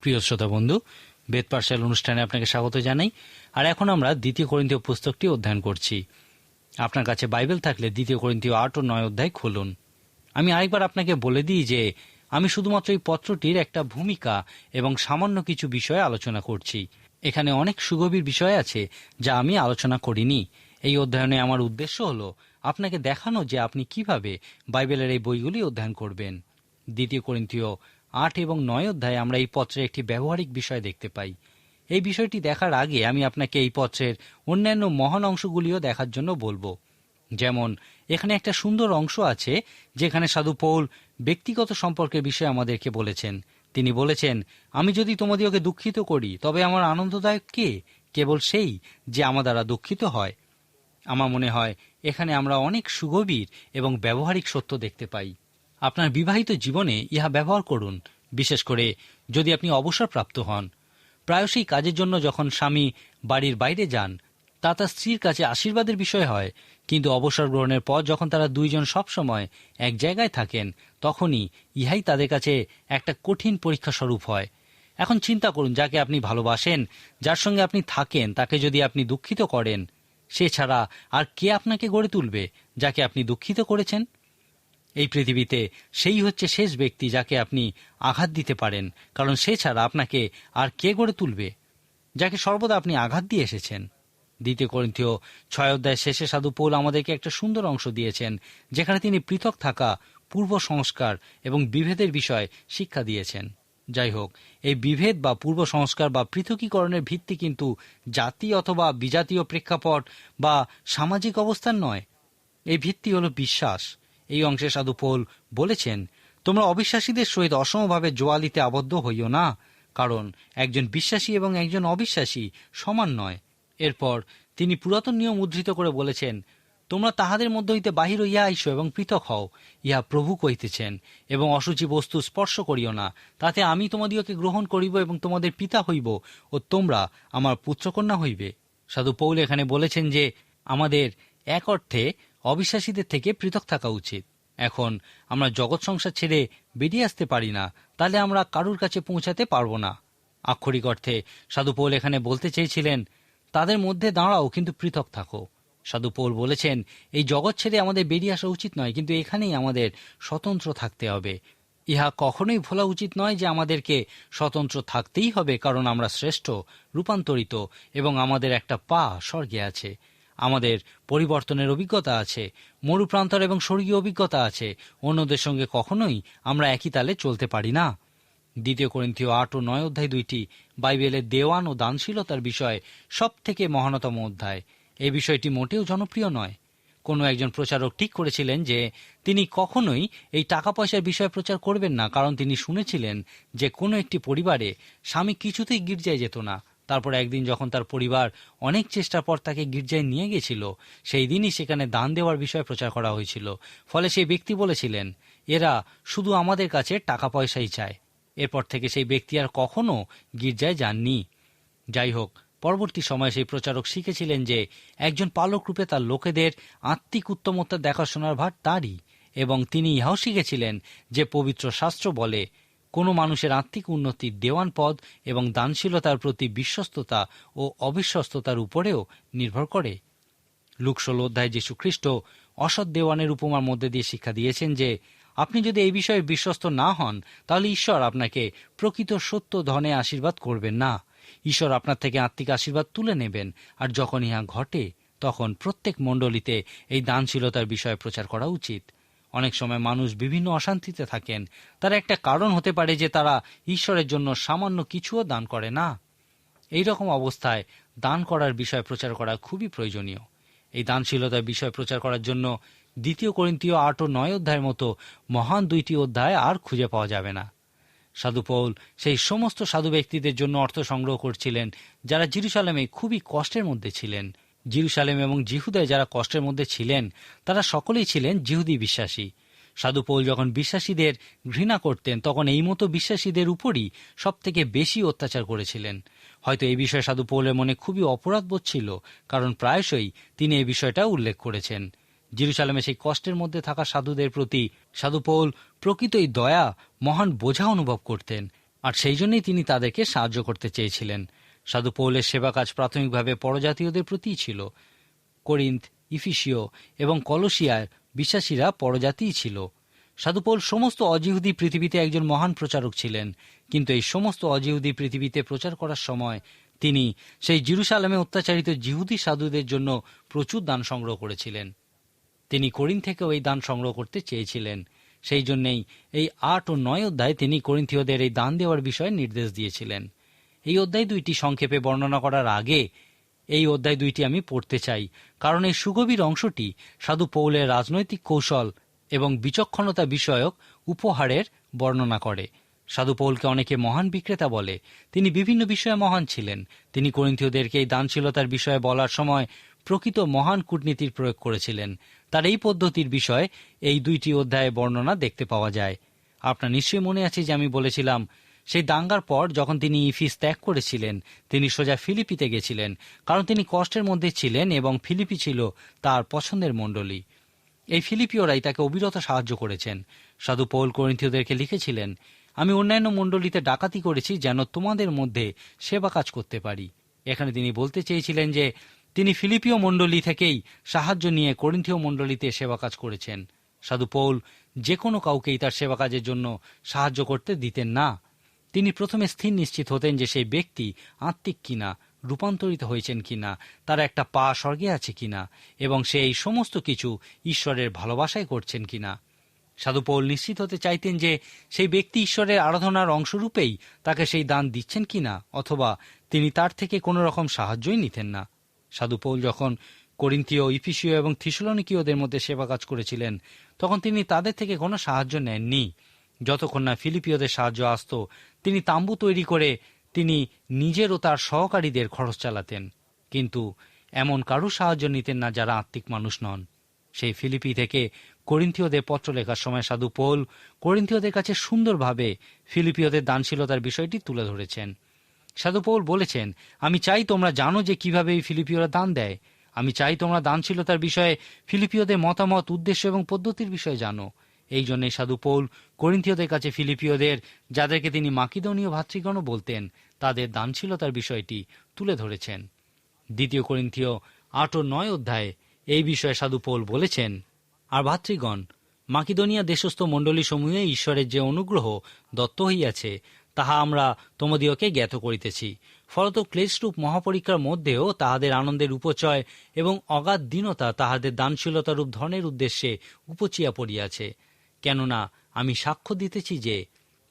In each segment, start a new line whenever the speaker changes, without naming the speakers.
প্রিয় শ্রোতা বন্ধু, বেদ পাঠশালা অনুষ্ঠানে আপনাকে স্বাগত জানাই। আর এখন আমরা 2 করিন্থীয় পুস্তকটি অধ্যয়ন করছি। আপনার কাছে বাইবেল থাকলে 2 করিন্থীয় 8 ও 9 অধ্যায় খুলুন। আমি আরেকবার আপনাকে বলে দিই যে আমি শুধুমাত্র এই পত্রটির একটা ভূমিকা এবং সামান্য কিছু বিষয়ে আলোচনা করছি। এখানে অনেক সুগভীর বিষয় আছে যা আমি আলোচনা করিনি। এই অধ্যয়নে আমার উদ্দেশ্য হলো আপনাকে দেখানো যে আপনি কিভাবে বাইবেলের এই বইগুলি অধ্যয়ন করবেন। 2 করিন্থীয় 8 এবং 9 অধ্যায়ে আমরা এই পত্রের একটি ব্যবহারিক বিষয় দেখতে পাই। এই বিষয়টি দেখার আগে আমি আপনাকে এই পত্রের অন্যান্য মহান অংশগুলিও দেখার জন্য বলবো। যেমন এখানে একটা সুন্দর অংশ আছে যেখানে সাধু পৌল ব্যক্তিগত সম্পর্কের বিষয়ে আমাদেরকে বলেছেন। তিনি বলেছেন, আমি যদি তোমাদিওকে দুঃখিত করি তবে আমার আনন্দদায়ক কে? কেবল সেই যে আমার দ্বারা দুঃখিত হয়। আমার মনে হয় এখানে আমরা অনেক সুগভীর এবং ব্যবহারিক সত্য দেখতে পাই। আপনার বিবাহিত জীবনে ইহা ব্যবহার করুন, বিশেষ করে যদি আপনি অবসরপ্রাপ্ত হন। প্রায়শই কাজের জন্য যখন স্বামী বাড়ির বাইরে যান তা তার স্ত্রীর কাছে আশীর্বাদের বিষয় হয়, কিন্তু অবসর গ্রহণের পর যখন তারা দুইজন সবসময় এক জায়গায় থাকেন তখনই ইহাই তাদের কাছে একটা কঠিন পরীক্ষা স্বরূপ হয়। এখন চিন্তা করুন, যাকে আপনি ভালোবাসেন, যার সঙ্গে আপনি থাকেন, তাকে যদি আপনি দুঃখিত করেন, সে ছাড়া আর কে আপনাকে গড়ে তুলবে যাকে আপনি দুঃখিত করেছেন? এই পৃথিবীতে সেই হচ্ছে শেষ ব্যক্তি যাকে আপনি আঘাত দিতে পারেন, কারণ সে ছাড়া আপনাকে আর কে গড়ে তুলবে, যাকে সর্বদা আপনি আঘাত দিয়ে এসেছেন। 2 করিন্থীয় 6 অধ্যায়ের শেষে সাধু পৌল আমাদেরকে একটা সুন্দর অংশ দিয়েছেন যেখানে তিনি পৃথক থাকা, পূর্ব সংস্কার এবং বিভেদের বিষয় শিক্ষা দিয়েছেন। যাই হোক, এই বিভেদ বা পূর্ব সংস্কার বা পৃথকীকরণের ভিত্তি কিন্তু জাতি অথবা বিজাতীয় প্রেক্ষাপট বা সামাজিক অবস্থান নয়। এই ভিত্তি হলো বিশ্বাস। এই অংশে সাধু পৌল বলেছেন, তোমরা অবিশ্বাসীদের সহিত অসমভাবে জোয়ালিতে আবদ্ধ হইও না, কারণ একজন বিশ্বাসী এবং একজন অবিশ্বাসী সমান নয়। এরপর তিনি পুরাতন নিয়ম উদ্ধৃত করে বলেছেন, তোমরা তাহাদের মধ্য হইতে বাহির হইয়া আইসো এবং পৃথক হও, ইহা প্রভু কহিতেছেন, এবং অসুচি বস্তু স্পর্শ করিও না, তাতে আমি তোমাদিওকে গ্রহণ করিব এবং তোমাদের পিতা হইব ও তোমরা আমার পুত্রকন্যা হইবে। সাধু পৌল এখানে বলেছেন যে আমাদের এক অর্থে অবিশ্বাসীদের থেকে পৃথক থাকা উচিত। এখন আমরা জগৎ সংসার ছেড়ে বেরিয়ে আসতে পারি না, তাহলে আমরা কারুর কাছে পৌঁছাতে পারবো না। আক্ষরিক অর্থে সাধু পৌল এখানে বলতে চেয়েছিলেন, তাদের মধ্যে দাঁড়াও কিন্তু পৃথক থাকো। সাধু পৌল বলেছেন, এই জগৎ ছেড়ে আমাদের বেরিয়ে আসা উচিত নয়, কিন্তু এখানেই আমাদের স্বতন্ত্র থাকতে হবে। ইহা কখনোই ভোলা উচিত নয় যে আমাদেরকে স্বতন্ত্র থাকতেই হবে কারণ আমরা শ্রেষ্ঠ, রূপান্তরিত এবং আমাদের একটা পা স্বর্গে আছে। আমাদের পরিবর্তনের অভিজ্ঞতা আছে, মরুপ্রান্তর এবং স্বর্গীয় অভিজ্ঞতা আছে। অন্যদের সঙ্গে কখনোই আমরা একই তালে চলতে পারি না। 2 করিন্থীয় 8 ও 9 অধ্যায় দুইটি বাইবেলের দেওয়ান ও দানশীলতার বিষয়ে সব থেকে মহানতম অধ্যায়। এই বিষয়টি মোটেও জনপ্রিয় নয়। কোনো একজন প্রচারক ঠিক করেছিলেন যে তিনি কখনোই এই টাকা পয়সার বিষয়ে প্রচার করবেন না, কারণ তিনি শুনেছিলেন যে কোনো একটি পরিবারে স্বামী কিছুতেই গির্জায় যেত না। তারপর একদিন যখন তার পরিবার অনেক চেষ্টার পর তাকে গির্জায় নিয়ে গেছিল, সেই দিনই সেখানে দান দেওয়ার বিষয়ে প্রচার করা হয়েছিল। ফলে সেই ব্যক্তি বলেছিলেন, এরা শুধু আমাদের কাছে টাকা পয়সাই চায়। এরপর থেকে সেই ব্যক্তি আর কখনো গির্জায় যাননি। যাই হোক, পরবর্তী সময়ে সেই প্রচারক শিখেছিলেন যে একজন পালক রূপে তার লোকেদের আত্মিক উত্তমতা দেখাশোনার ভার তারই, এবং তিনি ইহাও শিখেছিলেন যে পবিত্র শাস্ত্র বলে কোনো মানুষের আত্মিক উন্নতির দেওয়ান পদ এবং দানশীলতার প্রতি বিশ্বস্ততা ও অবিশ্বস্ততার উপরেও নির্ভর করে। লূক 16 অধ্যায়ে যীশু খ্রিস্ট অসৎ দেওয়ানের উপমার মধ্যে দিয়ে শিক্ষা দিয়েছেন যে আপনি যদি এই বিষয়ে বিশ্বস্ত না হন তাহলে ঈশ্বর আপনাকে প্রকৃত সত্য ধনে আশীর্বাদ করবেন না। ঈশ্বর আপনার থেকে আত্মিক আশীর্বাদ তুলে নেবেন। আর যখন ইহা ঘটে তখন প্রত্যেক মণ্ডলীতে এই দানশীলতার বিষয়ে প্রচার করা উচিত। অনেক সময় মানুষ বিভিন্ন অশান্তিতে থাকেন। তার একটা কারণ হতে পারে যে তারা ঈশ্বরের জন্য সামান্য কিছুও দান করে না। এই রকম অবস্থায় দান করার বিষয় প্রচার করা খুবই প্রয়োজনীয়। এই দানশীলতার বিষয় প্রচার করার জন্য 2 করিন্থীয় 8 ও 9 অধ্যায়ের মতো মহান 2টি অধ্যায় আর খুঁজে পাওয়া যাবে না। সাধু পৌল সেই সমস্ত সাধু ব্যক্তিদের জন্য অর্থ সংগ্রহ করছিলেন যারা জেরুজালেমে খুবই কষ্টের মধ্যে ছিলেন। জেরুজালেম এবং জিহুদায় যারা কষ্টের মধ্যে ছিলেন তারা সকলেই ছিলেন জিহুদি বিশ্বাসী। সাধু পৌল যখন বিশ্বাসীদের ঘৃণা করতেন তখন এই মতো বিশ্বাসীদের উপরই সব থেকে বেশি অত্যাচার করেছিলেন। হয়তো এই বিষয়ে সাধু পৌলের মনে খুবই অপরাধবোধ ছিল, কারণ প্রায়শই তিনি এই বিষয়টা উল্লেখ করেছেন। জেরুজালেমে সেই কষ্টের মধ্যে থাকা সাধুদের প্রতি সাধু পৌল প্রকৃতই দয়া, মহান বোঝা অনুভব করতেন। আর সেই জন্যই তিনি তাদেরকে সাহায্য করতে চেয়েছিলেন। সাধু পৌলের সেবা কাজ প্রাথমিকভাবে পরজাতীয়দের প্রতিই ছিল। করিন্থ, ইফিসীয় এবং কলসিয়ার বিশ্বাসীরা পরজাতিই ছিল। সাধু পৌল সমস্ত অজিহুদি পৃথিবীতে একজন মহান প্রচারক ছিলেন, কিন্তু এই সমস্ত অজিহুদি পৃথিবীতে প্রচার করার সময় তিনি সেই জেরুসালেমে অত্যাচারিত জিহুদি সাধুদের জন্য প্রচুর দান সংগ্রহ করেছিলেন। তিনি করিন্থ থেকেও এই দান সংগ্রহ করতে চেয়েছিলেন। সেই জন্যেই এই 8 ও 9 অধ্যায় তিনি করিন্থীয়দের এই দান দেওয়ার বিষয়ে নির্দেশ দিয়েছিলেন। এই অধ্যায় 2টি সংক্ষেপে বর্ণনা করার আগে এই অধ্যায় 2টি আমি পড়তে চাই, কারণ এই সুগভীর অংশটি সাধু পৌলের রাজনৈতিক কৌশল এবং বিচক্ষণতা বিষয়ক উপহারের বর্ণনা করে। সাধু পৌলকে অনেকে মহান বিক্রেতা বলে। তিনি বিভিন্ন বিষয়ে মহান ছিলেন। তিনি করিন্থীয়দেরকে এই দানশীলতার বিষয়ে বলার সময় প্রকৃত মহান কূটনীতির প্রয়োগ করেছিলেন। তার এই পদ্ধতির বিষয়ে এই 2টি অধ্যায়ে বর্ণনা দেখতে পাওয়া যায়। আপনার নিশ্চয়ই মনে আছে যে আমি বলেছিলাম, সেই দাঙ্গার পর যখন তিনি ইফিস ত্যাগ করেছিলেন, তিনি সোজা ফিলিপিতে গেছিলেন, কারণ তিনি কষ্টের মধ্যে ছিলেন এবং ফিলিপি ছিল তার পছন্দের মণ্ডলী। এই ফিলিপিওরাই তাকে অবিরত সাহায্য করেছেন। সাধু পৌল করিন্থীয়দেরকে লিখেছিলেন, আমি অন্যান্য মণ্ডলীতে ডাকাতি করেছি যেন তোমাদের মধ্যে সেবা কাজ করতে পারি। এখানে তিনি বলতে চেয়েছিলেন যে তিনি ফিলিপিও মণ্ডলী থেকেই সাহায্য নিয়ে করিন্থীয় মণ্ডলীতে সেবা কাজ করেছেন। সাধু পৌল যে কোনো কাউকেই তার সেবা কাজের জন্য সাহায্য করতে দিতেন না। তিনি প্রথমে স্থির নিশ্চিত হতেন যে সেই ব্যক্তি আত্মিক কিনা, রূপান্তরিত হয়েছেন কিনা, তার একটা পা স্বর্গে আছে কিনা, এবং সে এই সমস্ত কিছু ঈশ্বরের ভালোবাসায় করছেন কিনা। সাধু পৌল নিশ্চিত হতে চাইতেন যে সেই ব্যক্তি ঈশ্বরের আরাধনার অংশরূপেই তাকে সেই দান দিচ্ছেন কিনা, অথবা তিনি তার থেকে কোনো রকম সাহায্যই নিতেন না। সাধু পৌল যখন করিন্থীয়, ইফিসীয় এবং থিসলনিকীয়দের মধ্যে সেবা কাজ করেছিলেন, তখন তিনি তাদের থেকে কোনো সাহায্য নেননি। যতক্ষণ না ফিলিপিওদের সাহায্য আসত, তিনি তাম্বু তৈরি করে তিনি নিজের ও তার সহকারীদের খরচ চালাতেন, কিন্তু এমন কারো সাহায্য নিতেন না যারা আত্মিক মানুষ নন। সেই ফিলিপি থেকে করিন্থীয়দের পত্র লেখার সময় সাধু পৌল করিন্থীয়দের কাছে সুন্দরভাবে ফিলিপিওদের দানশীলতার বিষয়টি তুলে ধরেছেন। সাধু পৌল বলেছেন, আমি চাই তোমরা জানো যে কিভাবে এই ফিলিপিওরা দান দেয়। আমি চাই তোমরা দানশীলতার বিষয়ে ফিলিপিওদের মতামত, উদ্দেশ্য এবং পদ্ধতির বিষয়ে জানো। এই জন্যই সাধু পৌল করিন্থীয়দের কাছে ফিলিপিওদের, যাদেরকে তিনি মাকিদনীয় ভাতৃগণও বলতেন, তাদের দানশীলতার বিষয়টি তুলে ধরেছেন। 2 করিন্থীয় 8 ও 9 অধ্যায়ে এই বিষয়ে সাধু পৌল বলেছেন, আর ভাতৃগণ, মাকিদনিয়া দেশস্থ মণ্ডলী সমূহে ঈশ্বরের যে অনুগ্রহ দত্ত হইয়াছে, তাহা আমরা তোমাদিওকে জ্ঞাত করিতেছি। ফলত ক্লেশরূপ মহাপরীক্ষার মধ্যেও তাহাদের আনন্দের উপচয় এবং অগাধ দীনতা তাহাদের দানশীলতারূপ ধনের উদ্দেশ্যে উপচিয়া পড়িয়াছে। কেননা আমি সাক্ষ্য দিতেছি যে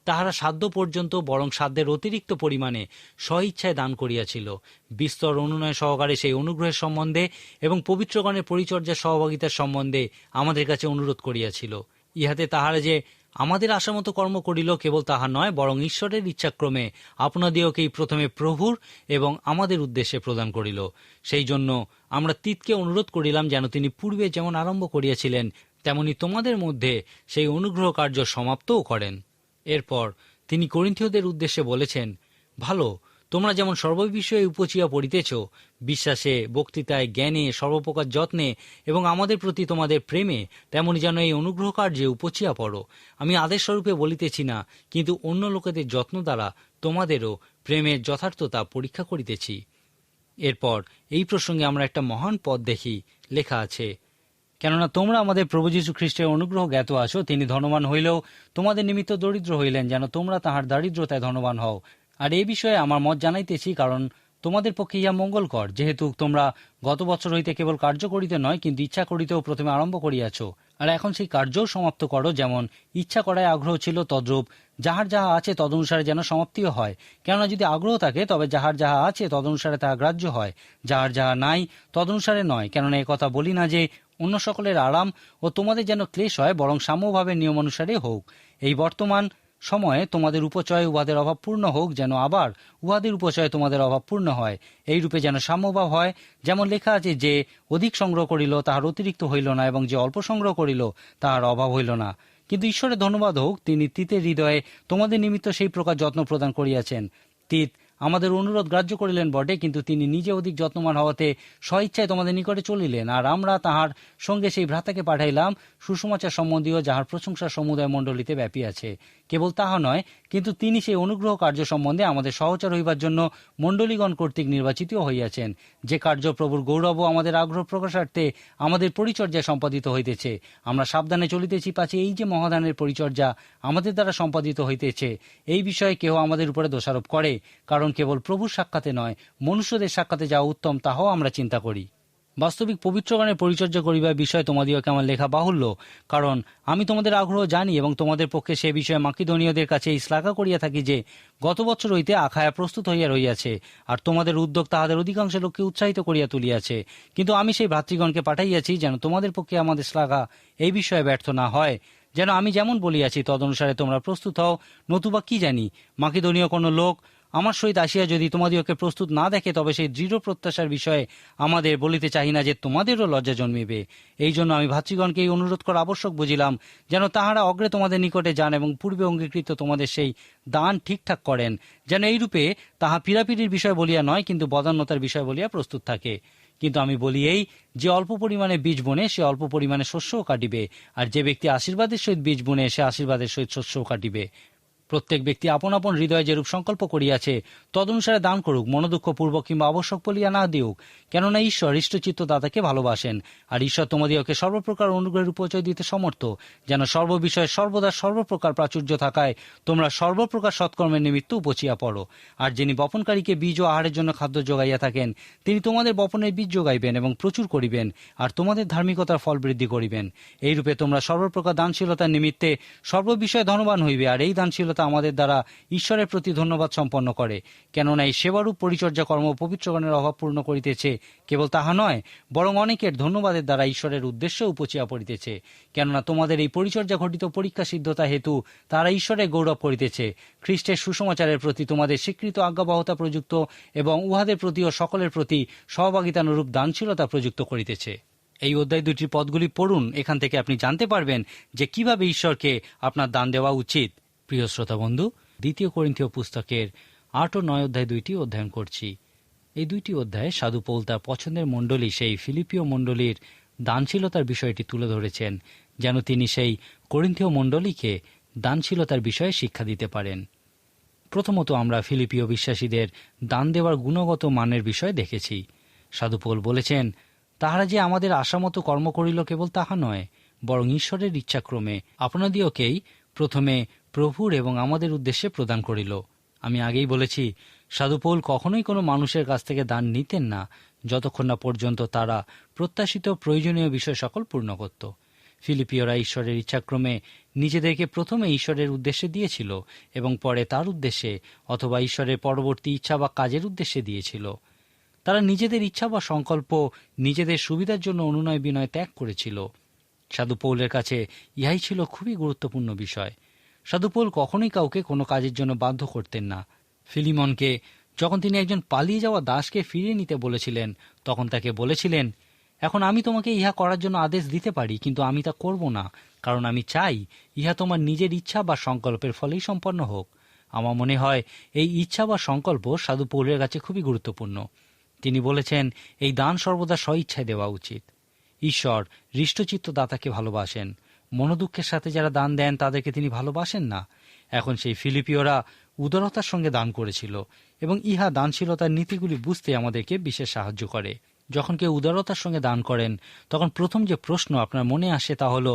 তাহারা সাধ্য পর্যন্ত, বরং সাধ্যের অতিরিক্ত পরিমাণে স্বইচ্ছায় দান করিয়াছিল। বিস্তর অনুনয় সহকারে সেই অনুগ্রহের সম্বন্ধে এবং পবিত্রগণের পরিচর্যার সহভাগিতার সম্বন্ধে আমাদের কাছে অনুরোধ করিয়াছিল। ইহাতে তাহারা যে আমাদের আশামতো কর্ম করিল, কেবল তাহা নয়, বরং ঈশ্বরের ইচ্ছাক্রমে আপনাদিওকেই প্রথমে প্রভুর এবং আমাদের উদ্দেশ্যে প্রদান করিল। সেই জন্য আমরা তিতকে অনুরোধ করিলাম যেন তিনি পূর্বে যেমন আরম্ভ করিয়াছিলেন, তেমনি তোমাদের মধ্যে সেই অনুগ্রহ কার্য সমাপ্তও করেন। এরপর তিনি করিন্থীয়দের উদ্দেশ্যে বলেছেন, ভালো, তোমরা যেমন সর্ববিষয়ে উপচিয়া পড়িতেছ, বিশ্বাসে, বক্তৃতায়, জ্ঞানে, সর্বপ্রকার যত্নে এবং আমাদের প্রতি তোমাদের প্রেমে, তেমনি যেন এই অনুগ্রহ কার্যে উপচিয়া পড়ো। আমি আদেশস্বরূপে বলিতেছি না, কিন্তু অন্য লোকেদের যত্ন দ্বারা তোমাদেরও প্রেমের যথার্থতা পরীক্ষা করিতেছি। এরপর এই প্রসঙ্গে আমরা একটা মহান পদ দেখি, লেখা আছে, কেননা তোমরা আমাদের প্রভু যীশু খ্রিস্টের অনুগ্রহ জ্ঞাত আছো। তিনি ধনবান হইলেও তোমাদের নিমিত্ত দরিদ্র হইলেন, যেন তোমরা তাহার দারিদ্রতায় ধনবান হও। আর এই বিষয়ে আমার মত জানাইতেছি, কারণ তোমাদের পক্ষে ইহা মঙ্গলকর, যেহেতু তোমরা গত বছর হইতে কেবল কার্য করিতে নয়, কিন্তু ইচ্ছা করিতেও প্রথমে আরম্ভ করিয়াছ। আর এখন সেই কার্যও সমাপ্ত করো। যেমন ইচ্ছা করায় আগ্রহ ছিল, তদ্রূপ যাহার যাহা আছে তদনুসারে যেন সমাপ্তিও হয়। কেননা যদি আগ্রহ থাকে, তবে যাহার যাহা আছে তদনুসারে তাহা গ্রাহ্য হয়, যাহার যাহা নাই তদনুসারে নয়। কেননা এ কথা বলি না যে অন্য সকলের আরাম ও তোমাদের যেন ক্লেশ হয়, বরং সাম্যভাবে নিয়ম অনুসারে হোক। এই বর্তমান সময়ে তোমাদের উপচয় উহাদের অভাব পূর্ণ হোক, যেন আবার উহাদের উপচয় তোমাদের অভাব পূর্ণ হয়। এই রূপে যেন সাম্যভাব হয়। যেমন লেখা আছে, যে অধিক সংগ্রহ করিল তাহার অতিরিক্ত হইল না, এবং যে অল্প সংগ্রহ করিল তাহার অভাব হইল না। কিন্তু ঈশ্বরের ধন্যবাদ হোক, তিনি তিতের হৃদয়ে তোমাদের নিমিত্ত সেই প্রকার যত্ন প্রদান করিয়াছেন। তিত আমাদের অনুরোধ গ্রাহ্য করিলেন বটে, কিন্তু তিনি নিজে অধিক যত্নবান হওয়াতে স্বইচ্ছায় তোমাদের নিকটে চলিলেন। আর আমরা তাহার সঙ্গে সেই ভ্রাতাকে পাঠাইলাম, সুসমাচার সম্বন্ধীয়, যাহার প্রশংসা সমুদয় মণ্ডলীতে ব্যাপিয়াছে। কেবল তাহা নয়, কিন্তু তিনি সেই অনুগ্রহ কার্য সম্বন্ধে আমাদের সহচর হইবার জন্য মণ্ডলীগণ কর্তৃক নির্বাচিত হইয়াছেন, যে কার্য প্রভুর গৌরব ও আমাদের আগ্রহ প্রকাশার্থে আমাদের পরিচর্যায় সম্পাদিত হইতেছে। আমরা সাবধানে চলিতেছি, পাছে এই যে মহাদানের পরিচর্যা আমাদের দ্বারা সম্পাদিত হইতেছে, এই বিষয়ে কেহ আমাদের উপরে দোষারোপ করে, কারণ কেবল প্রভুর সাক্ষাতে নয়, মনুষ্যদের সাক্ষাতে যাওয়া উত্তম, তাহাও আমরা চিন্তা করি। বাস্তবিক পবিত্রগণের পরিচর্যা করিবার বিষয়ে তোমাদিওকে আমার লেখা বাহুল্য, কারণ আমি তোমাদের আগ্রহ জানি এবং তোমাদের পক্ষে সে বিষয়ে মাকিদনীয়দের কাছে এই শ্লাঘা করিয়া থাকি যে গত বছর হইতে আখায়া প্রস্তুত হইয়া রহিয়াছে, আর তোমাদের উদ্যোগ তাহাদের অধিকাংশ লোককে উৎসাহিত করিয়া তুলিয়াছে। কিন্তু আমি সেই ভ্রাতৃগণকে পাঠাইয়াছি, যেন তোমাদের পক্ষে আমাদের শ্লাঘা এই বিষয়ে ব্যর্থ না হয়, যেন আমি যেমন বলিয়াছি তদনুসারে তোমরা প্রস্তুত হও। নতুবা কি জানি, মাকিদনীয় কোনো লোক আমার সহিত আসিয়া যদি তোমাদিওকে প্রস্তুত না দেখে, তবে সেই দৃঢ় প্রত্যাশার বিষয়ে আমাদের বলিতে চাহি না যে তোমাদেরও লজ্জা জন্মিবে। এই জন্য আমি ভাতৃগণকে এই অনুরোধ করা আবশ্যক বুঝিলাম, যেন তাহারা অগ্রে তোমাদের নিকটে যান এবং পূর্বে অঙ্গীকৃত তোমাদের সেই দান ঠিকঠাক করেন, যেন এইরূপে তাহা পীড়াপিড়ির বিষয় বলিয়া নয়, কিন্তু বদান্যতার বিষয় বলিয়া প্রস্তুত থাকে। কিন্তু আমি বলি এই, যে অল্প পরিমাণে বীজ বুনে সে অল্প পরিমাণে শস্যও কাটিবে, আর যে ব্যক্তি আশীর্বাদের সহিত বীজ বুনে সে আশীর্বাদের সহিত শস্যও কাটিবে। প্রত্যেক ব্যক্তি আপন আপন হৃদয়ে যেরূপ সংকল্প করিয়াছে তদনুসারে দান করুক, মনোদুঃখপূর্বক কিংবা আবশ্যক বলিয়া না দিউক, কেননা ঈশ্বর হৃষ্টচিত্ত দাতাকে ভালোবাসেন। আর ঈশ্বর তোমাদিওকে সর্বপ্রকার অনুগ্রহের উপচয় দিতে সমর্থ, যেন সর্ববিষয়ে সর্বদা সর্বপ্রকার প্রাচুর্য থাকায় তোমরা সর্বপ্রকার সৎকর্মের নিমিত্ত উপচিয়া পড়ো। আর যিনি বপনকারীকে বীজ ও আহারের জন্য খাদ্য যোগাইয়া থাকেন, তিনি তোমাদের বপনের বীজ যোগাইবেন এবং প্রচুর করিবেন, আর তোমাদের ধার্মিকতার ফল বৃদ্ধি করিবেন। এইরূপে তোমরা সর্বপ্রকার দানশীলতার নিমিত্তে সর্ববিষয়ে ধনবান হইবে। আর এই দানশীলতা আমাদের দ্বারা ঈশ্বরের প্রতি ধন্যবাদ সম্পন্ন করে, কেননা এই সেবারূপ পরিচর্যা কর্ম পবিত্রগণের অভাব পূর্ণ করিতেছে। কেবল তাহা নয়, বরং অনেকের ধন্যবাদের দ্বারা ঈশ্বরের উদ্দেশ্য উপচিয়া পড়িতেছে, কেননা তোমাদের এই পরিচর্যা ঘটিত পরীক্ষা সিদ্ধতা হেতু তারা ঈশ্বরের গৌরব করিতেছে। খ্রিস্টের সুসমাচারের প্রতি তোমাদের স্বীকৃত আজ্ঞাবহতা প্রযুক্ত এবং উহাদের প্রতি ও সকলের প্রতি সহভাগিতানুরূপ দানশীলতা প্রযুক্ত করিতেছে। এই অধ্যায় দুটির পদগুলি পড়ুন, এখান থেকে আপনি জানতে পারবেন যে কিভাবে ঈশ্বরকে আপনার দান দেওয়া উচিত। প্রিয় শ্রোতা বন্ধু, 2 করিন্থীয় পুস্তকের 8 ও 9 অধ্যায় দুইটি অধ্যয়ন করছি। এই দুইটি অধ্যায়ে সাধু পৌল তার পছন্দের মণ্ডলী সেই ফিলিপীয় মণ্ডলীর দানশীলতার বিষয়টি তুলে ধরেছেন, যেন তিনি সেই করিন্থীয় মণ্ডলীকে দানশীলতার বিষয়ে শিক্ষা দিতে পারেন। প্রথমত আমরা ফিলিপীয় বিশ্বাসীদের দান দেওয়ার গুণগত মানের বিষয় দেখেছি। সাধু পৌল বলেছেন, তাহারা যে আমাদের আশামতো কর্ম করিল কেবল তাহা নয়, বরং ঈশ্বরের ইচ্ছাক্রমে আপনাদিওকেই প্রথমে প্রভুর এবং আমাদের উদ্দেশ্যে প্রদান করিল। আমি আগেই বলেছি, সাধু পৌল কখনোই কোনো মানুষের কাছ থেকে দান নিতেন না, যতক্ষণ না পর্যন্ত তারা প্রত্যাশিত প্রয়োজনীয় বিষয় সকল পূর্ণ করত। ফিলিপীয়রা ঈশ্বরের ইচ্ছাক্রমে নিজেদেরকে প্রথমে ঈশ্বরের উদ্দেশ্যে দিয়েছিল এবং পরে তার উদ্দেশ্যে অথবা ঈশ্বরের পরবর্তী ইচ্ছা বা কাজের উদ্দেশ্যে দিয়েছিল। তারা নিজেদের ইচ্ছা বা সংকল্প নিজেদের সুবিধার জন্য অনুনয় বিনয় ত্যাগ করেছিল। সাধু পৌলের কাছে ইহাই ছিল খুবই গুরুত্বপূর্ণ বিষয়। সাধু পৌল কখনোই কাউকে কোনো কাজের জন্য বাধ্য করতেন না। ফিলিমনকে যখন তিনি একজন পালিয়ে যাওয়া দাসকে ফিরিয়ে নিতে বলেছিলেন, তখন তাকে বলেছিলেন, এখন আমি তোমাকে ইহা করার জন্য আদেশ দিতে পারি, কিন্তু আমি তা করব না, কারণ আমি চাই ইহা তোমার নিজের ইচ্ছা বা সংকল্পের ফলেই সম্পন্ন হোক। আমার মনে হয় এই ইচ্ছা বা সংকল্প সাধু পৌলের কাছে খুবই গুরুত্বপূর্ণ। তিনি বলেছেন, এই দান সর্বদা স্বইচ্ছায় দেওয়া উচিত। ঈশ্বর হৃষ্টচিত্ত দাতাকে ভালোবাসেন। মনোদুঃখের সাথে যারা দান দেন তাদেরকে তিনি ভালোবাসেন না। এখন সেই ফিলিপীয়রা উদারতার সঙ্গে দান করেছিল এবং ইহা দানশীলতার নীতিগুলি বুঝতে আমাদেরকে বিশেষ সাহায্য করে। যখন কেউ উদারতার সঙ্গে দান করেন, তখন প্রথম যে প্রশ্ন আপনার মনে আসে তা হল,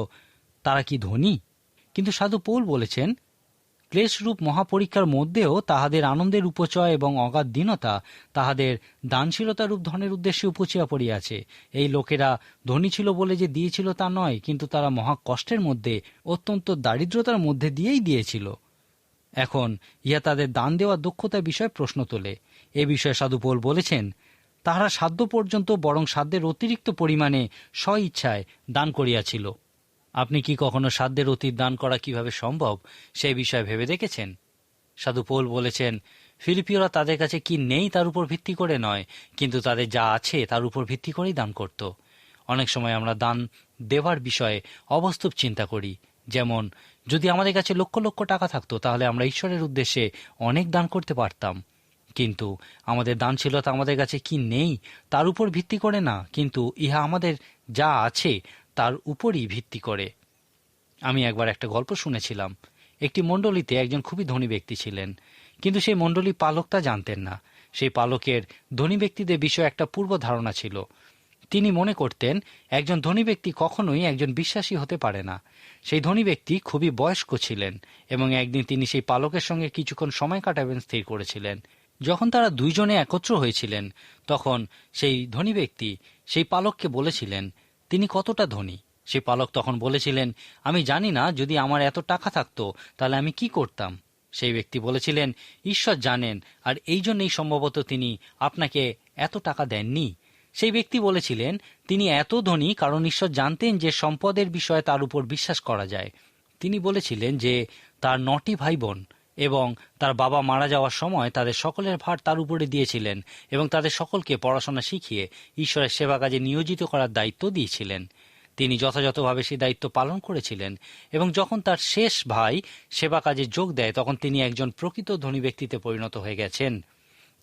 তারা কি ধনী? কিন্তু সাধু পৌল বলেছেন, ক্লেশরূপ মহাপরীক্ষার মধ্যেও তাহাদের আনন্দের উপচয় এবং অগাধ দীনতা তাহাদের দানশীলতারূপ ধনের উদ্দেশ্যে উপচিয়া পড়িয়াছে। এই লোকেরা ধনী ছিল বলে যে দিয়েছিল তা নয়, কিন্তু তারা মহা কষ্টের মধ্যে, অত্যন্ত দারিদ্রতার মধ্যে দিয়েই দিয়েছিল। এখন ইহা তাদের দান দেওয়ার দক্ষতার বিষয়ে প্রশ্ন তোলে। এ বিষয়ে সাধু পৌল বলেছেন, তাহারা সাধ্য পর্যন্ত বরং সাধ্যের অতিরিক্ত পরিমাণে স্বইচ্ছায় দান করিয়াছিল। আপনি কি কখনো সাধ্যের অতীত দান করা কিভাবে সম্ভব সেই বিষয়ে ভেবে দেখেছেন? সাধু পৌল বলেছেন, ফিলিপীয়রা তাদের কাছে কি নেই তার উপর ভিত্তি করে নয়, কিন্তু তাদের যা আছে তার উপর ভিত্তি করেই দান করত। অনেক সময় আমরা দান দেওয়ার বিষয়ে অবাস্তব চিন্তা করি। যেমন, যদি আমাদের কাছে লক্ষ লক্ষ টাকা থাকতো, তাহলে আমরা ঈশ্বরের উদ্দেশ্যে অনেক দান করতে পারতাম। কিন্তু আমাদের দানশীলতা আমাদের কাছে কি নেই তার উপর ভিত্তি করে না, কিন্তু ইহা আমাদের যা আছে তার উপরই ভিত্তি করে। আমি একবার একটা গল্প শুনেছিলাম। একটি মণ্ডলীতে একজন খুবই ধনী ব্যক্তি ছিলেন, কিন্তু সেই মণ্ডলী পালক তা জানতেন না। সেই পালকের ধনী ব্যক্তিদের বিষয়ে একটা পূর্ব ধারণা ছিল। তিনি মনে করতেন একজন ধনী ব্যক্তি কখনোই একজন বিশ্বাসী হতে পারে না। সেই ধনী ব্যক্তি খুবই বয়স্ক ছিলেন এবং একদিন তিনি সেই পালকের সঙ্গে কিছুক্ষণ সময় কাটাবেন স্থির করেছিলেন। যখন তারা দুইজনে একত্র হয়েছিলেন তখন সেই ধনী ব্যক্তি সেই পালককে বলেছিলেন তিনি কতটা ধনী। সেই পালক তখন বলেছিলেন, আমি জানি না, যদি আমার এত টাকা থাকতো তাহলে আমি কি করতাম। সেই ব্যক্তি বলেছিলেন, ঈশ্বর জানেন, আর এই জন্যই সম্ভবত তিনি আপনাকে এত টাকা দেননি। সেই ব্যক্তি বলেছিলেন তিনি এত ধনী কারণ ঈশ্বর জানতেন যে সম্পদের বিষয়ে তার উপর বিশ্বাস করা যায়। তিনি বলেছিলেন যে তার 9টি ভাই বোন এবং তার বাবা মারা যাওয়ার সময় তাদের সকলের ভার তার উপরে দিয়েছিলেন এবং তাদের সকলকে পড়াশোনা শিখিয়ে ঈশ্বরের সেবা কাজে নিয়োজিত করার দায়িত্ব দিয়েছিলেন। তিনি যথাযথভাবে সেই দায়িত্ব পালন করেছিলেন এবং যখন তার শেষ ভাই সেবা কাজে যোগ দেয় তখন তিনি একজন প্রকৃত ধনী ব্যক্তিতে পরিণত হয়ে গেছেন।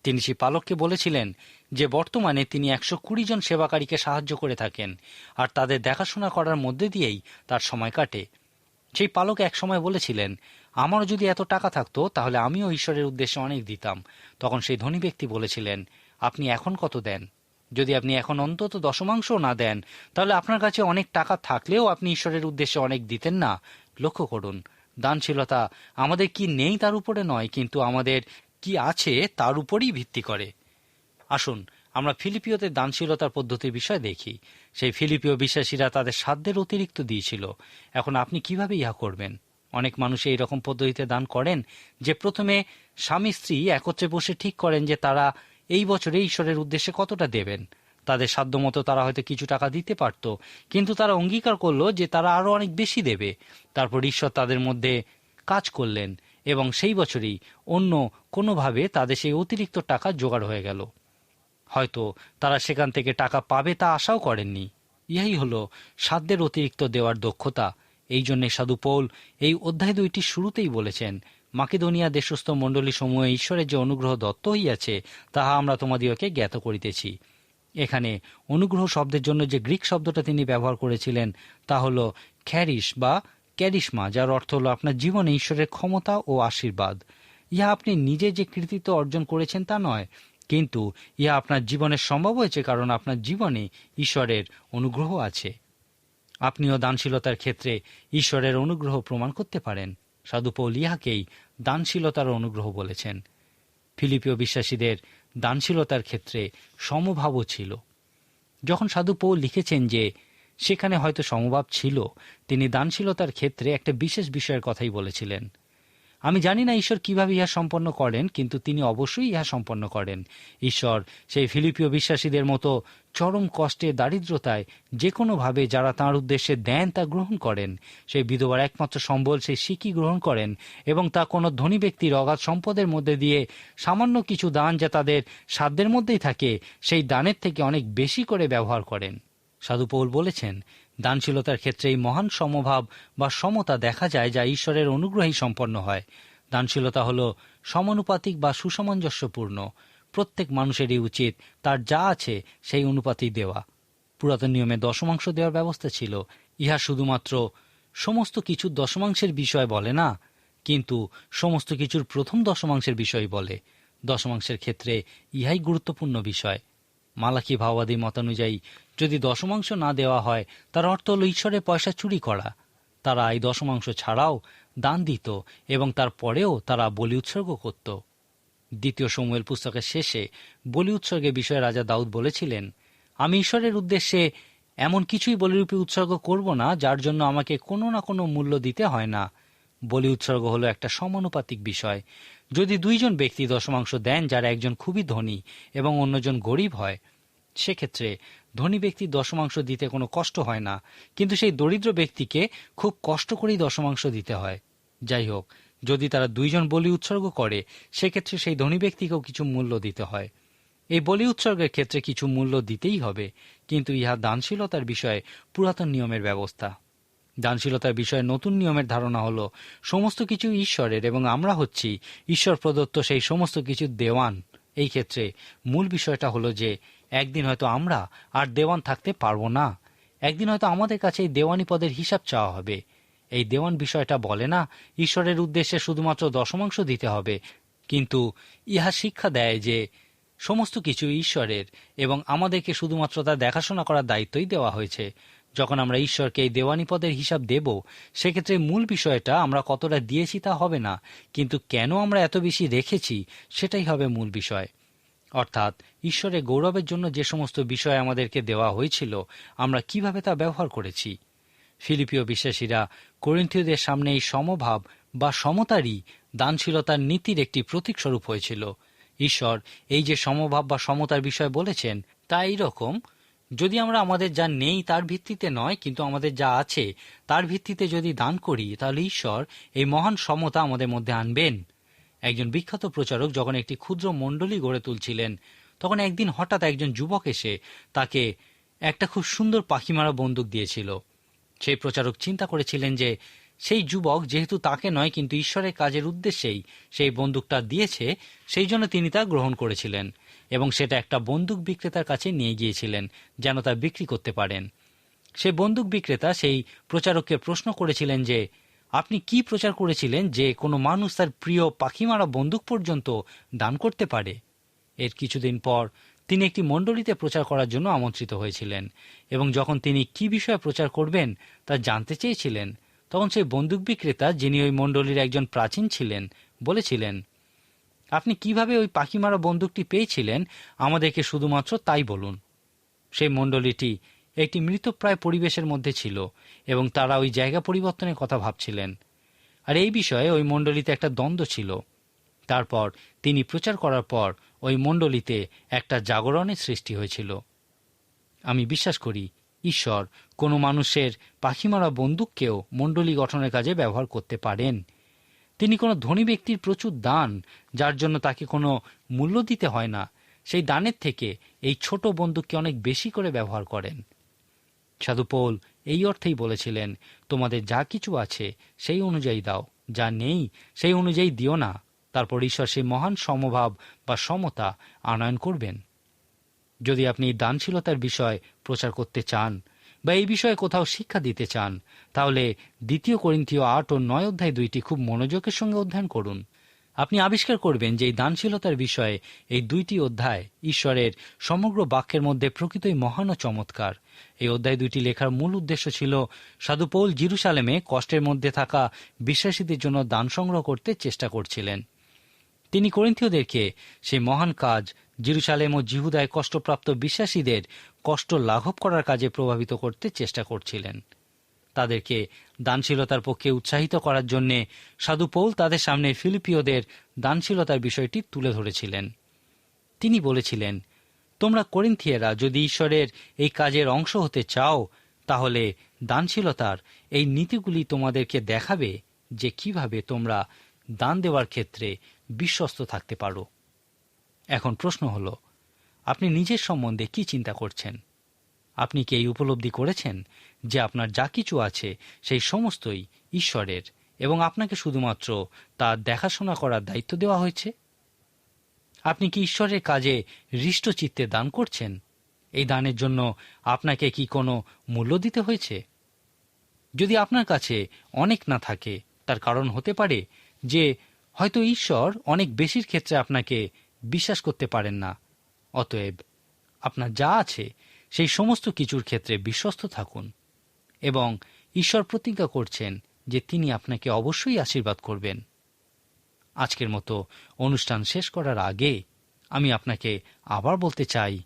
তিনি সেই পালককে বলেছিলেন যে বর্তমানে তিনি 120 জন সেবাকারীকে সাহায্য করে থাকেন আর তাদের দেখাশোনা করার মধ্যে দিয়েই তার সময় কাটে। সেই পালক এক সময় বলেছিলেন, আমারও যদি এত টাকা থাকতো তাহলে আমিও ঈশ্বরের উদ্দেশ্যে অনেক দিতাম। তখন সেই ধনী ব্যক্তি বলেছিলেন, আপনি এখন কত দেন? যদি আপনি এখন অন্তত দশমাংশও না দেন তাহলে আপনার কাছে অনেক টাকা থাকলেও আপনি ঈশ্বরের উদ্দেশ্যে অনেক দিতেন না। লক্ষ্য করুন, দানশীলতা আমাদের কি নেই তার উপরে নয়, কিন্তু আমাদের কি আছে তার উপরই ভিত্তি করে। আসুন আমরা ফিলিপিওতে দানশীলতার পদ্ধতির বিষয় দেখি। সেই ফিলিপিও বিশ্বাসীরা তাদের সাধ্যের অতিরিক্ত দিয়েছিল। এখন আপনি কিভাবে ইহা করবেন? অনেক মানুষ এই রকম পদ্ধতিতে দান করেন যে প্রথমে স্বামী স্ত্রী একত্রে বসে ঠিক করেন যে তারা এই বছরে ঈশ্বরের উদ্দেশ্যে কতটা দেবেন। তাদের সাধ্যমতো তারা হয়তো কিছু টাকা দিতে পারত, কিন্তু তারা অঙ্গীকার করলো যে তারা আরো অনেক বেশি দেবে। তারপর ঈশ্বর তাদের মধ্যে কাজ করলেন এবং সেই বছরই অন্য কোনোভাবে তাদের সেই অতিরিক্ত টাকা জোগাড় হয়ে গেল। হয়তো তারা সেখান থেকে টাকা পাবে তা আশাও করেননি। ইহাই হলো সাধ্যের অতিরিক্ত দেওয়ার দক্ষতা। এই জন্যে সাধু পৌল এই অধ্যায় 2টির শুরুতেই বলেছেন, মাকেদোনিয়া দেশস্থ মণ্ডলী সমূহে ঈশ্বরের যে অনুগ্রহ দত্ত হইয়াছে তাহা আমরা তোমাদিওকে জ্ঞাত করিতেছি। এখানে অনুগ্রহ শব্দের জন্য যে গ্রিক শব্দটা তিনি ব্যবহার করেছিলেন তা হল খ্যারিস বা ক্যারিশমা, যার অর্থ হল আপনার জীবনে ঈশ্বরের ক্ষমতা ও আশীর্বাদ। ইহা আপনি নিজে যে কৃতিত্ব অর্জন করেছেন তা নয়, কিন্তু ইহা আপনার জীবনের সম্ভব হয়েছে কারণ আপনার জীবনে ঈশ্বরের অনুগ্রহ আছে। আপনিও দানশীলতার ক্ষেত্রে ঈশ্বরের অনুগ্রহ প্রমাণ করতে পারেন। সাধু পৌল ইহাকেই দানশীলতার অনুগ্রহ বলেছেন। ফিলিপিও বিশ্বাসীদের দানশীলতার ক্ষেত্রে সমভাবও ছিল। যখন সাধু পৌল লিখেছেন যে সেখানে হয়তো সমভাব ছিল, তিনি দানশীলতার ক্ষেত্রে একটা বিশেষ বিষয়ের কথাই বলেছিলেন। আমি জানি না ঈশ্বর কিভাবে ইহা সম্পন্ন করেন, কিন্তু তিনি অবশ্যই ইহা সম্পন্ন করেন। ঈশ্বর সেই ফিলিপিও বিশ্বাসীদের মতো চরম কষ্টে দারিদ্রতায় যে কোনোভাবে যারা তাঁর উদ্দেশ্যে দেন তা গ্রহণ করেন। সেই বিধবার একমাত্র সম্বল সেই সিকি গ্রহণ করেন এবং তা কোনো ধনী ব্যক্তির অগাধ সম্পদের মধ্যে দিয়ে সামান্য কিছু দান যা তাদের সাধ্যের মধ্যেই থাকে সেই দানের থেকে অনেক বেশি করে ব্যবহার করেন। সাধু পৌল বলেছেন, দানশীলতার ক্ষেত্রে এই মহান সমভাব বা সমতা দেখা যায় যা ঈশ্বরের অনুগ্রহেই সম্পন্ন হয়। দানশীলতা হল সমানুপাতিক বা সুসামঞ্জস্যপূর্ণ। প্রত্যেক মানুষেরই উচিত তার যা আছে সেই অনুপাতেই দেওয়া। পুরাতন নিয়মে দশমাংশ দেওয়ার ব্যবস্থা ছিল। ইহা শুধুমাত্র সমস্ত কিছুর দশমাংশের বিষয় বলে না, কিন্তু সমস্ত কিছুর প্রথম দশমাংশের বিষয় বলে। দশমাংশের ক্ষেত্রে ইহাই গুরুত্বপূর্ণ বিষয়। মালাকি ভাওবাদী মতানুযায়ী যদি দশমাংশ না দেওয়া হয় তার অর্থ হল ঈশ্বরের পয়সা চুরি করা। তারা এই দশমাংশ ছাড়াও দান দিত এবং তারপরেও তারা বলি উৎসর্গ করত। 2 শমূয়েল পুস্তকের শেষে বলি উৎসর্গের বিষয়ে রাজা দাউদ বলেছিলেন, আমি ঈশ্বরের উদ্দেশ্যে এমন কিছুই বলিরূপে উৎসর্গ করব না যার জন্য আমাকে কোনো না কোনো মূল্য দিতে হয় না। বলি উৎসর্গ হলো একটা সমানুপাতিক বিষয়। যদি 2 জন ব্যক্তি দশমাংশ দেন যার একজন খুবই ধনী এবং অন্যজন গরিব হয়, সেক্ষেত্রে ধনী ব্যক্তির দশমাংশ দিতে কোনো কষ্ট হয় না, কিন্তু সেই দরিদ্র ব্যক্তিকে খুব কষ্ট করেই দশমাংশ দিতে হয়। যাই হোক, যদি তারা 2 জন বলি উৎসর্গ করে সেক্ষেত্রে সেই ধনী ব্যক্তিকেও কিছু মূল্য দিতে হয়। এই বলি উৎসর্গের ক্ষেত্রে কিছু মূল্য দিতেই হবে, কিন্তু ইহা দানশীলতার বিষয়ে পুরাতন নিয়মের ব্যবস্থা। দানশীলতার বিষয়ে নতুন নিয়মের ধারণা হলো সমস্ত কিছু ঈশ্বরের এবং আমরা হচ্ছি ঈশ্বর প্রদত্ত সেই সমস্ত কিছু দেওয়ান। এই ক্ষেত্রে মূল বিষয়টা হলো যে একদিন হয়তো আমরা আর দেওয়ান থাকতে পারবো না। একদিন হয়তো আমাদের কাছে এই দেওয়ানি পদের হিসাব চাওয়া হবে। এই দেওয়ান বিষয়টা বলে না ঈশ্বরের উদ্দেশ্যে শুধুমাত্র দশমাংশ দিতে হবে, কিন্তু ইহা শিক্ষা দেয় যে সমস্ত কিছু ঈশ্বরের এবং আমাদেরকে শুধুমাত্র তা দেখাশোনা করার দায়িত্বই দেওয়া হয়েছে। যখন আমরা ঈশ্বরকে এই দেওয়ানি পদের হিসাব দেব, সেক্ষেত্রে মূল বিষয়টা আমরা কতটা দিয়েছি তা হবে না, কিন্তু কেন আমরা এত বেশি রেখেছি সেটাই হবে মূল বিষয়। অর্থাৎ ঈশ্বরের গৌরবের জন্য যে সমস্ত বিষয় আমাদেরকে দেওয়া হয়েছিল, আমরা কিভাবে তা ব্যবহার করেছি। ফিলিপিয় বিশ্বাসীরা করিন্থীয়দের সামনে এই সমভাব বা সমতারই দানশীলতার নীতির একটি প্রতীকস্বরূপ হয়েছিল। ঈশ্বর এই যে সমভাব বা সমতার বিষয় বলেছেন, তা এইরকম, যদি আমরা আমাদের যা নেই তার ভিত্তিতে নয়, কিন্তু আমাদের যা আছে তার ভিত্তিতে যদি দান করি, তাহলে ঈশ্বর এই মহান সমতা আমাদের মধ্যে আনবেন। একজন বিখ্যাত প্রচারক যখন একটি ক্ষুদ্র মণ্ডলী গড়ে তুলছিলেন, তখন একদিন হঠাৎ একজন যুবক এসে তাকে একটা খুব সুন্দর পাখি মারা বন্দুক দিয়েছিল। সেই প্রচারক চিন্তা করেছিলেন যে সেই যুবক যেহেতু তাকে নয় কিন্তু ঈশ্বরের কাজের উদ্দেশ্যেই সেই বন্দুকটা দিয়েছে, সেই জন্য তিনি তা গ্রহণ করেছিলেন এবং সেটা একটা বন্দুক বিক্রেতার কাছে নিয়ে গিয়েছিলেন যেন তা বিক্রি করতে পারেন। সেই বন্দুক বিক্রেতা সেই প্রচারককে প্রশ্ন করেছিলেন যে আপনি কি প্রচার করেছিলেন যে কোনো মানুষ তার প্রিয় পাখি মারা বন্দুক পর্যন্ত দান করতে পারে। এর কিছুদিন পর তিনি একটি মণ্ডলীতে প্রচার করার জন্য আমন্ত্রিত হয়েছিলেন এবং যখন তিনি কি বিষয়ে প্রচার করবেন তা জানতে চেয়েছিলেন, তখন সেই বন্দুক বিক্রেতা, যিনি ওই মণ্ডলীর একজন প্রাচীন ছিলেন, বলেছিলেন, আপনি কিভাবে ওই পাখি মারা বন্দুকটি পেয়েছিলেন আমাদেরকে শুধুমাত্র তাই বলুন। সেই মণ্ডলীটি একটি মৃতপ্রায় পরিবেশের মধ্যে ছিল এবং তারা ওই জায়গা পরিবর্তনের কথা ভাবছিলেন। আর এই বিষয়ে ওই মণ্ডলীতে একটা দ্বন্দ্ব ছিল। তারপর তিনি প্রচার করার পর ওই মণ্ডলীতে একটা জাগরণের সৃষ্টি হয়েছিল। আমি বিশ্বাস করি ঈশ্বর কোনো মানুষের পাখি মারা বন্দুককেও মণ্ডলী গঠনের কাজে ব্যবহার করতে পারেন। তিনি কোনো ধনী ব্যক্তির প্রচুর দান, যার জন্য তাকে কোনো মূল্য দিতে হয় না, সেই দানের থেকে এই ছোট বন্দুককে অনেক বেশি করে ব্যবহার করেন। সাধু পৌল এই অর্থেই বলেছিলেন, তোমাদের যা কিছু আছে সেই অনুযায়ী দাও, যা নেই সেই অনুযায়ী দিও না। তারপর ঈশ্বর সেই মহান সমভাব বা সমতা আনয়ন করবেন। যদি আপনি দানশীলতার বিষয় প্রচার করতে চান বা এই বিষয়ে কোথাও শিক্ষা দিতে চান, তাহলে 2 করিন্থীয় 8 ও 9 অধ্যায় 2টি খুব মনোযোগের সঙ্গে অধ্যয়ন করুন। আপনি আবিষ্কার করবেন যে এই দানশীলতার বিষয়ে এই 2টি অধ্যায় ঈশ্বরের সমগ্র বাক্যের মধ্যে প্রকৃতই মহান ও চমৎকার। এই অধ্যায় 2টি লেখার মূল উদ্দেশ্য ছিল সাধু পৌল জেরুজালেমে কষ্টের মধ্যে থাকা বিশ্বাসীদের জন্য দান সংগ্রহ করতে চেষ্টা করছিলেন। তিনি করিন্থীয়দেরকে সেই মহান কাজ, জেরুজালেম ও জিহুদায় কষ্টপ্রাপ্ত বিশ্বাসীদের কষ্ট লাঘব করার কাজে প্রভাবিত করতে চেষ্টা করছিলেন। তাদেরকে দানশীলতার পক্ষে উৎসাহিত করার জন্য সাধু পৌল তাদের সামনে ফিলিপিয়দের দানশীলতার বিষয়টি তুলে ধরেছিলেন। তিনি বলেছিলেন, তোমরা করিন্থিয়েরা যদি ঈশ্বরের এই কাজের অংশ হতে চাও, তাহলে দানশীলতার এই নীতিগুলি তোমাদেরকে দেখাবে যে কিভাবে তোমরা দান দেওয়ার ক্ষেত্রে বিশ্বস্ত থাকতে পারো। এখন প্রশ্ন হলো, আপনি নিজের সম্বন্ধে কি চিন্তা করছেন? আপনি কি এই উপলব্ধি করেছেন যে আপনার যা কিছু আছে সেই সমস্তই ঈশ্বরের এবং আপনাকে শুধুমাত্র তা দেখাশোনা করার দায়িত্ব দেওয়া হয়েছে? আপনি কি ঈশ্বরের কাজে হৃষ্টচিত্তে দান করছেন? এই দানের জন্য আপনাকে কি কোনো মূল্য দিতে হয়েছে? যদি আপনার কাছে অনেক না থাকে, তার কারণ হতে পারে যে হয়তো ঈশ্বর অনেক বেশির ক্ষেত্রে আপনাকে বিশ্বাস করতে পারেন না। অতএব আপনার যা আছে সেই সমস্ত কিছুর ক্ষেত্রে বিশ্বস্ত থাকুন এবং ঈশ্বর প্রতিজ্ঞা করছেন যে তিনি আপনাকে অবশ্যই আশীর্বাদ করবেন। আজকের মতো অনুষ্ঠান শেষ করার আগে আমি আপনাকে আবার বলতে চাই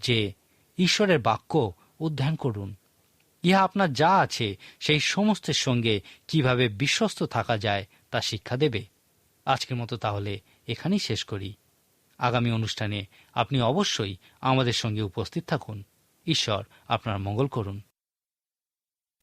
যে ঈশ্বরের বাক্য অধ্যয়ন করুন। ইহা আপনার যা আছে সেই সমস্তের সঙ্গে কিভাবে বিশ্বস্ত থাকা যায় তা শিক্ষা দেবে। আজকের মতো তাহলে এখানেই শেষ করি। আগামী অনুষ্ঠানে আপনি অবশ্যই আমাদের সঙ্গে উপস্থিত থাকুন। ঈশ্বর আপনার মঙ্গল করুন।